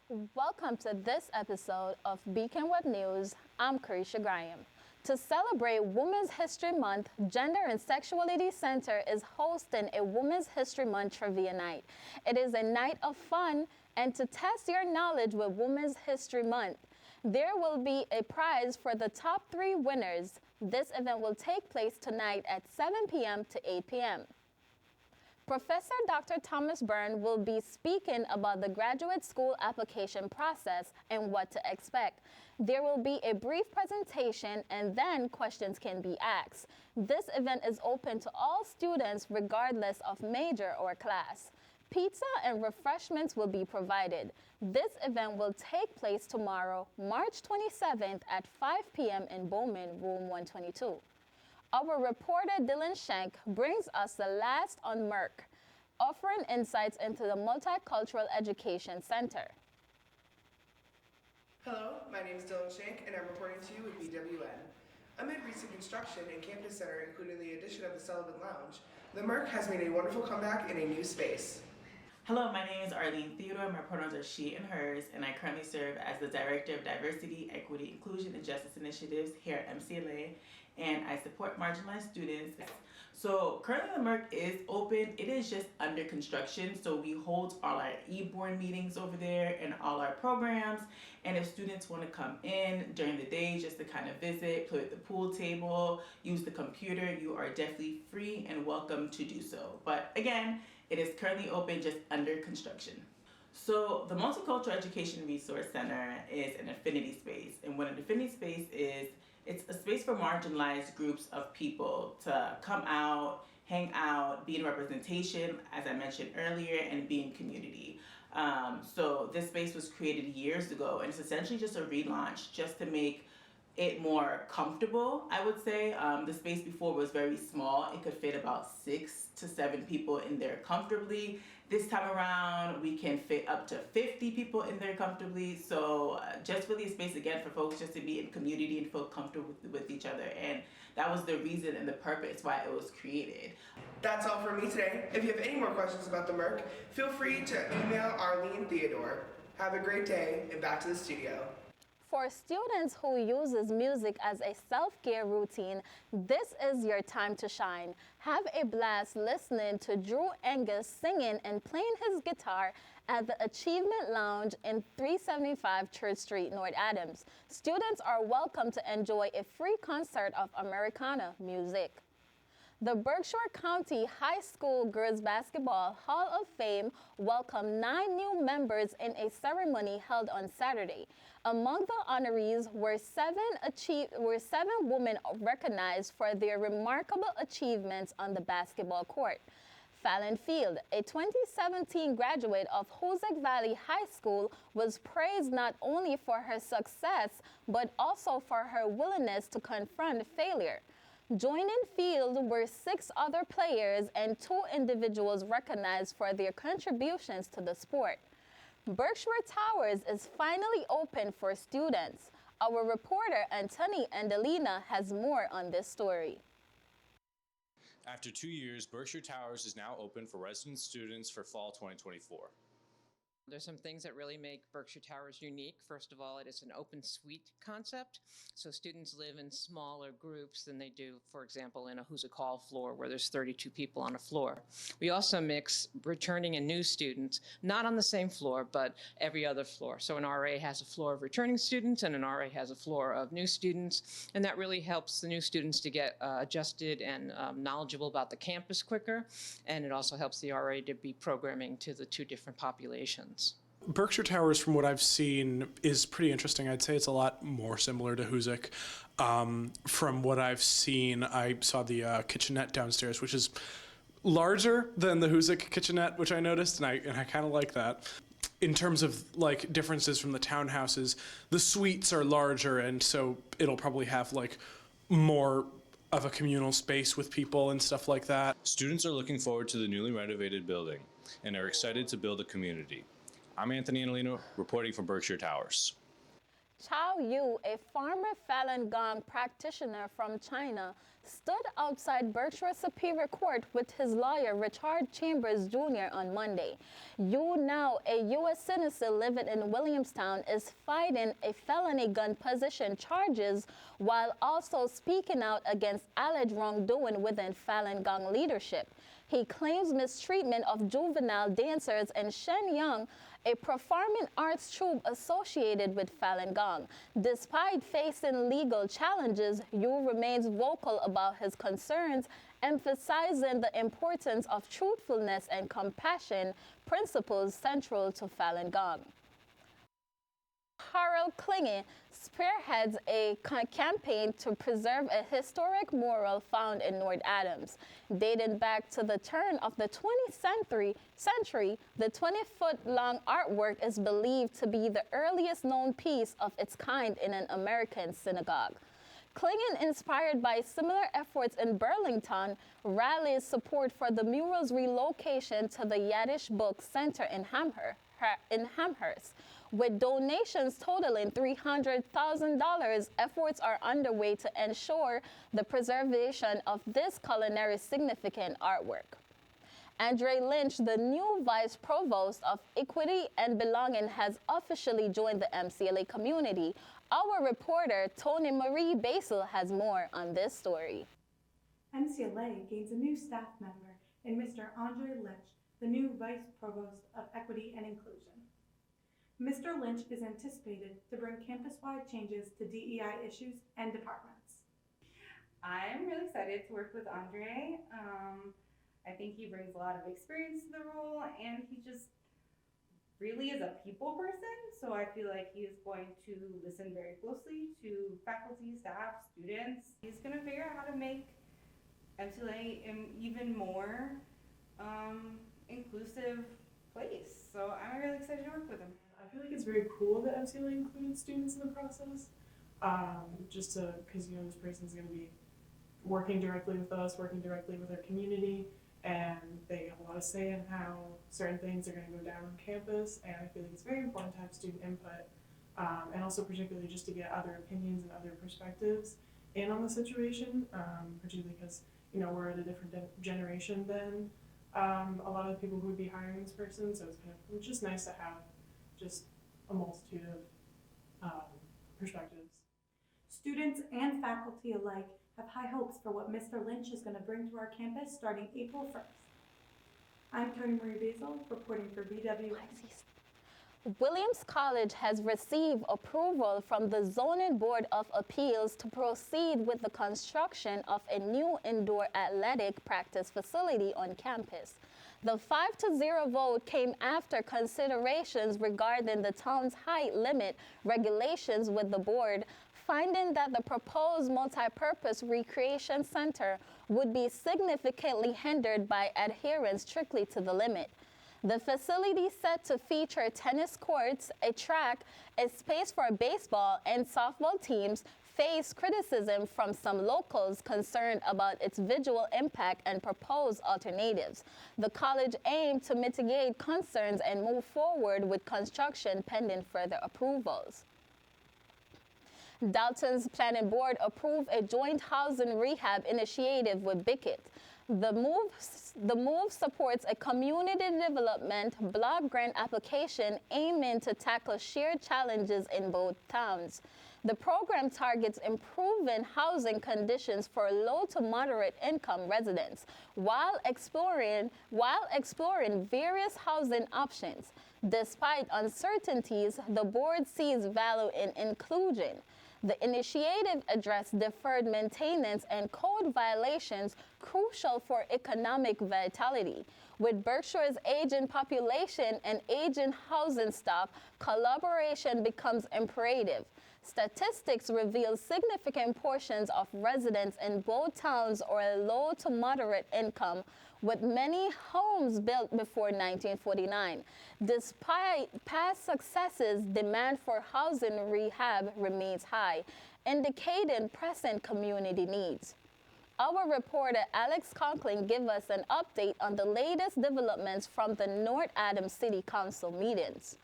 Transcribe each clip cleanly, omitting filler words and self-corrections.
Welcome to this episode of Beacon Web News. I'm Carisha Graham. To celebrate Women's History Month, Gender and Sexuality Center is hosting a Women's History Month Trivia Night. It is a night of fun and to test your knowledge with Women's History Month. There will be a prize for the top 3 winners. This event will take place tonight at 7 p.m. to 8 p.m. Professor Dr. Thomas Byrne will be speaking about the graduate school application process and what to expect. There will be a brief presentation and then questions can be asked. This event is open to all students regardless of major or class. Pizza and refreshments will be provided. This event will take place tomorrow, March 27th at 5 p.m. in Bowman, room 122. Our reporter Dylan Schenk brings us the last on Merck, offering insights into the Multicultural Education Center. Hello, my name is Dylan Schenk, and I'm reporting to you with BWN. Amid recent construction in Campus Center, including the addition of the Sullivan Lounge, the Merck has made a wonderful comeback in a new space. Hello, my name is Arlene Theodore. My pronouns are she and hers, and I currently serve as the Director of Diversity, Equity, Inclusion, and Justice Initiatives here at MCLA, and I support marginalized students. So currently the Merck is open. It is just under construction, so we hold all our e-board meetings over there and all our programs, and if students want to come in during the day just to kind of visit, play at the pool table, use the computer, you are definitely free and welcome to do so. But again, it is currently open, just under construction. So the Multicultural Education Resource Center is an affinity space. And what an affinity space is, it's a space for marginalized groups of people to come out, hang out, be in representation, as I mentioned earlier, and be in community. So this space was created years ago, and it's essentially just a relaunch just to make it more comfortable, I would say. The space before was very small. It could fit about 6 to 7 people in there comfortably. This time around, we can fit up to 50 people in there comfortably. So just really a space, again, for folks just to be in community and feel comfortable with each other. And that was the reason and the purpose why it was created. That's all from me today. If you have any more questions about the Merck, feel free to email Arlene Theodore. Have a great day, and back to the studio. For students who uses music as a self-care routine, this is your time to shine. Have a blast listening to Drew Angus singing and playing his guitar at the Achievement Lounge in 375 Church Street, North Adams. Students are welcome to enjoy a free concert of Americana music. The Berkshire County High School Girls Basketball Hall of Fame welcomed 9 new members in a ceremony held on Saturday. Among the honorees were 7 women recognized for their remarkable achievements on the basketball court. Fallon Field, a 2017 graduate of Hoosick Valley High School, was praised not only for her success, but also for her willingness to confront failure. Joining Field were 6 other players and 2 individuals recognized for their contributions to the sport. Berkshire Towers is finally open for students. Our reporter Anthony Andelina has more on this story. After 2 years, Berkshire Towers is now open for resident students for fall 2024. There's some things that really make Berkshire Towers unique. First of all, it is an open suite concept. So students live in smaller groups than they do, for example, in a Hoosick Hall floor where there's 32 people on a floor. We also mix returning and new students, not on the same floor, but every other floor. So an RA has a floor of returning students and an RA has a floor of new students. And that really helps the new students to get adjusted and knowledgeable about the campus quicker. And it also helps the RA to be programming to the 2 different populations. Berkshire Towers, from what I've seen, is pretty interesting. I'd say it's a lot more similar to Hoosick. From what I've seen, I saw the kitchenette downstairs, which is larger than the Hoosick kitchenette, which I noticed, and I kind of like that. In terms of like differences from the townhouses, the suites are larger, and so it'll probably have like more of a communal space with people and stuff like that. Students are looking forward to the newly renovated building and are excited to build a community. I'm Anthony Angelino, reporting from Berkshire Towers. Chao Yu, a former Falun Gong practitioner from China, stood outside Berkshire Superior Court with his lawyer Richard Chambers Jr. on Monday. Yu, now a U.S. citizen living in Williamstown, is fighting a felony gun possession charges while also speaking out against alleged wrongdoing within Falun Gong leadership. He claims mistreatment of juvenile dancers in Shenyang, a performing arts troupe associated with Falun Gong. Despite facing legal challenges, Yu remains vocal about his concerns, emphasizing the importance of truthfulness and compassion, principles central to Falun Gong. Harold Klinge spearheads a campaign to preserve a historic mural found in North Adams. Dating back to the turn of the 20th century, the 20-foot-long artwork is believed to be the earliest known piece of its kind in an American synagogue. Klinge, inspired by similar efforts in Burlington, rallies support for the mural's relocation to the Yiddish Book Center in Amherst. With donations totaling $300,000, efforts are underway to ensure the preservation of this culinary significant artwork. Andre Lynch, the new Vice Provost of Equity and Belonging, has officially joined the MCLA community. Our reporter, Tony Marie Basil, has more on this story. MCLA gains a new staff member in Mr. Andre Lynch, the new Vice Provost of Equity and Inclusion. Mr. Lynch is anticipated to bring campus-wide changes to DEI issues and departments. I'm really excited to work with Andre. I think he brings a lot of experience to the role, and he just really is a people person, so I feel like he is going to listen very closely to faculty, staff, students. He's going to figure out how to make MCLA an even more inclusive place, so I'm really excited to work with him. I feel like it's very cool that MCLA included students in the process, just because this person's going to be working directly with us, working directly with our community, and they have a lot of say in how certain things are going to go down on campus, and I feel like it's very important to have student input, and also particularly just to get other opinions and other perspectives in on the situation, particularly because, we're at a different generation than a lot of the people who would be hiring this person, so it's just nice to have just a multitude of perspectives. Students and faculty alike have high hopes for what Mr. Lynch is going to bring to our campus starting April 1st. I'm Tony Marie Basil, reporting for VWN. Williams College has received approval from the Zoning Board of Appeals to proceed with the construction of a new indoor athletic practice facility on campus. The 5-0 vote came after considerations regarding the town's height limit regulations with the board, finding that the proposed multi-purpose recreation center would be significantly hindered by adherence strictly to the limit. The facility set to feature tennis courts, a track, a space for baseball and softball teams, faced criticism from some locals concerned about its visual impact and proposed alternatives. The college aimed to mitigate concerns and move forward with construction pending further approvals. Dalton's Planning Board approved a joint housing rehab initiative with Bickett. The move supports a community development block grant application aiming to tackle shared challenges in both towns. The program targets improving housing conditions for low to moderate income residents while exploring various housing options. Despite uncertainties, the board sees value in inclusion. The initiative addressed deferred maintenance and code violations crucial for economic vitality. With Berkshire's aging population and aging housing stock, collaboration becomes imperative. Statistics reveal significant portions of residents in both towns are low to moderate income, with many homes built before 1949. Despite past successes, demand for housing rehab remains high, indicating pressing community needs. Our reporter Alex Conklin gives us an update on the latest developments from the North Adams City Council meetings.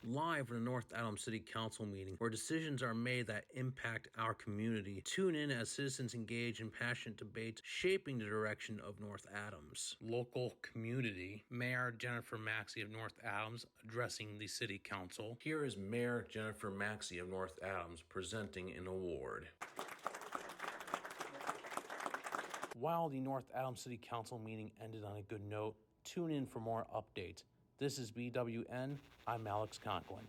live in a North Adams City Council meeting where decisions are made that impact our community. Tune in as citizens engage in passionate debates shaping the direction of North Adams. Local community. Mayor Jennifer Maxey of North Adams addressing the City Council. Here is Mayor Jennifer Maxey of North Adams presenting an award. While the North Adams City Council meeting ended on a good note, tune in for more updates. This is BWN. I'm Alex Conklin.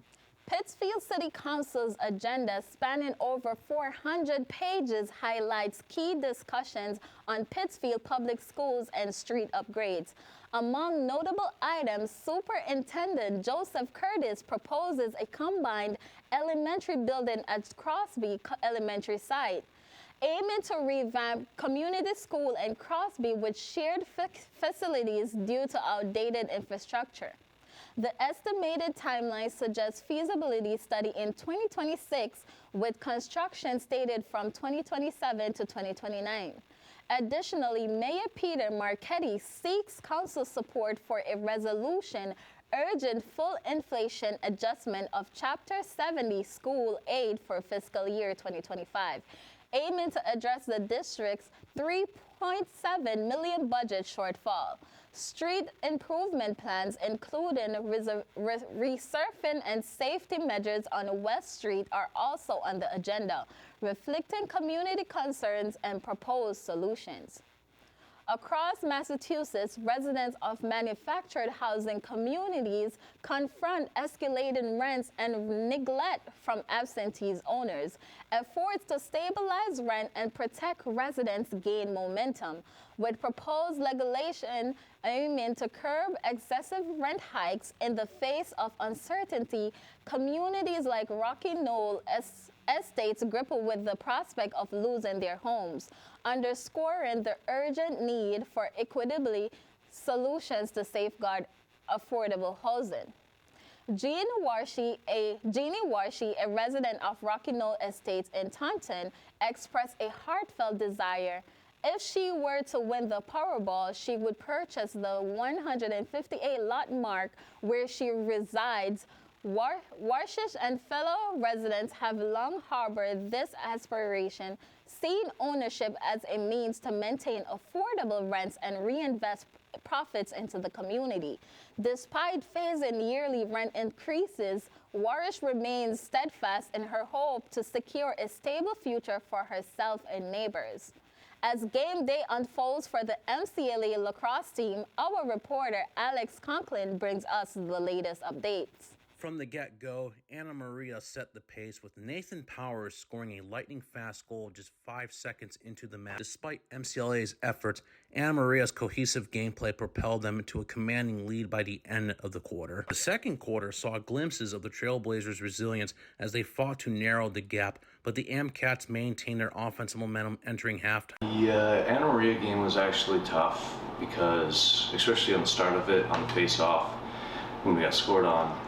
Pittsfield City Council's agenda, spanning over 400 pages, highlights key discussions on Pittsfield public schools and street upgrades. Among notable items, Superintendent Joseph Curtis proposes a combined elementary building at Crosby Elementary site, aiming to revamp community school and Crosby with shared facilities due to outdated infrastructure. The estimated timeline suggests feasibility study in 2026 with construction stated from 2027 to 2029. Additionally, Mayor Peter Marchetti seeks council support for a resolution urging full inflation adjustment of Chapter 70 school aid for fiscal year 2025, aiming to address the district's $3.7 million budget shortfall. Street improvement plans, including resurfacing and safety measures on West Street, are also on the agenda, reflecting community concerns and proposed solutions. Across Massachusetts, residents of manufactured housing communities confront escalating rents and neglect from absentee owners. Efforts to stabilize rent and protect residents gain momentum, with proposed legislation aiming to curb excessive rent hikes. In the face of uncertainty, communities like Rocky Knoll Estates grapple with the prospect of losing their homes, underscoring the urgent need for equitable solutions to safeguard affordable housing. Jeannie Warshi, a resident of Rocky Knoll Estates in Taunton, expressed a heartfelt desire. If she were to win the Powerball, she would purchase the 158 lot mark where she resides. Warshish and fellow residents have long harbored this aspiration, seeing ownership as a means to maintain affordable rents and reinvest profits into the community. Despite facing yearly rent increases, Warish remains steadfast in her hope to secure a stable future for herself and neighbors. As game day unfolds for the MCLA lacrosse team, our reporter Alex Conklin brings us the latest updates. From the get-go, Anna Maria set the pace with Nathan Powers scoring a lightning-fast goal just 5 seconds into the match. Despite MCLA's efforts, Anna Maria's cohesive gameplay propelled them to a commanding lead by the end of the quarter. The second quarter saw glimpses of the Trailblazers' resilience as they fought to narrow the gap, but the Amcats maintained their offensive momentum entering halftime. The Anna Maria game was actually tough because, especially on the start of it, on the face-off, when we got scored on,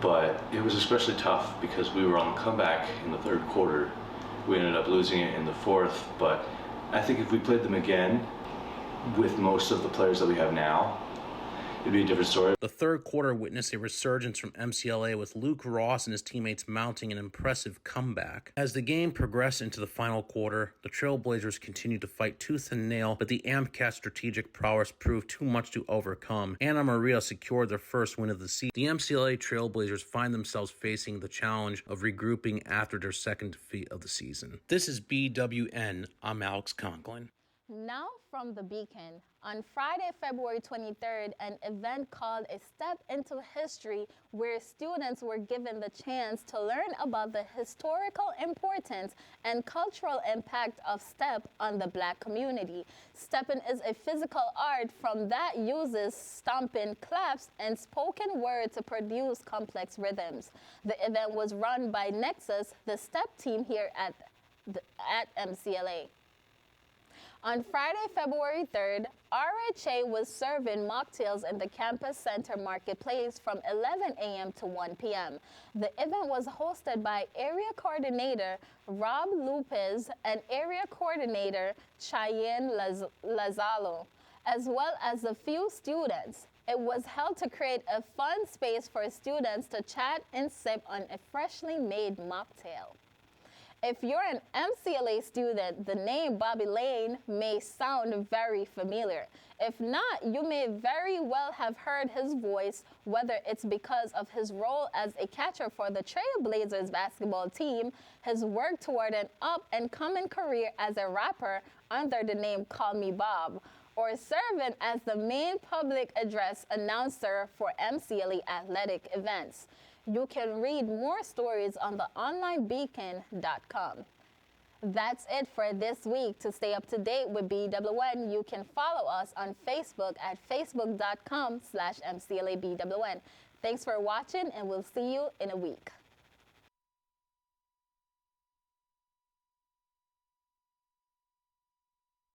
but it was especially tough because we were on the comeback in the third quarter. We ended up losing it in the fourth, but I think if we played them again with most of the players that we have now, it'd be a different story. The third quarter witnessed a resurgence from MCLA with Luke Ross and his teammates mounting an impressive comeback. As the game progressed into the final quarter, the Trailblazers continued to fight tooth and nail, but the Amcats' strategic prowess proved too much to overcome. Anna Maria secured their first win of the season. The MCLA Trailblazers find themselves facing the challenge of regrouping after their second defeat of the season. This is BWN. I'm Alex Conklin. Now from the Beacon. On Friday, February 23rd, an event called A Step into History, where students were given the chance to learn about the historical importance and cultural impact of step on the Black community. Stepping is a physical art form that uses stomping, claps, and spoken word to produce complex rhythms. The event was run by Nexus, the step team here at MCLA. On Friday, February 3rd, RHA was serving mocktails in the campus center marketplace from 11 a.m. to 1 p.m. The event was hosted by Area Coordinator Rob Lopez and Area Coordinator Cheyenne Lazalo, as well as a few students. It was held to create a fun space for students to chat and sip on a freshly made mocktail. If you're an MCLA student, the name Bobby Lane may sound very familiar. If not, you may very well have heard his voice, whether it's because of his role as a catcher for the Trailblazers basketball team, his work toward an up-and-coming career as a rapper under the name Call Me Bob, or serving as the main public address announcer for MCLA athletic events. You can read more stories on the onlinebeacon.com. That's it for this week. To stay up to date with BWN, you can follow us on Facebook at facebook.com/MCLABWN. Thanks for watching, and we'll see you in a week.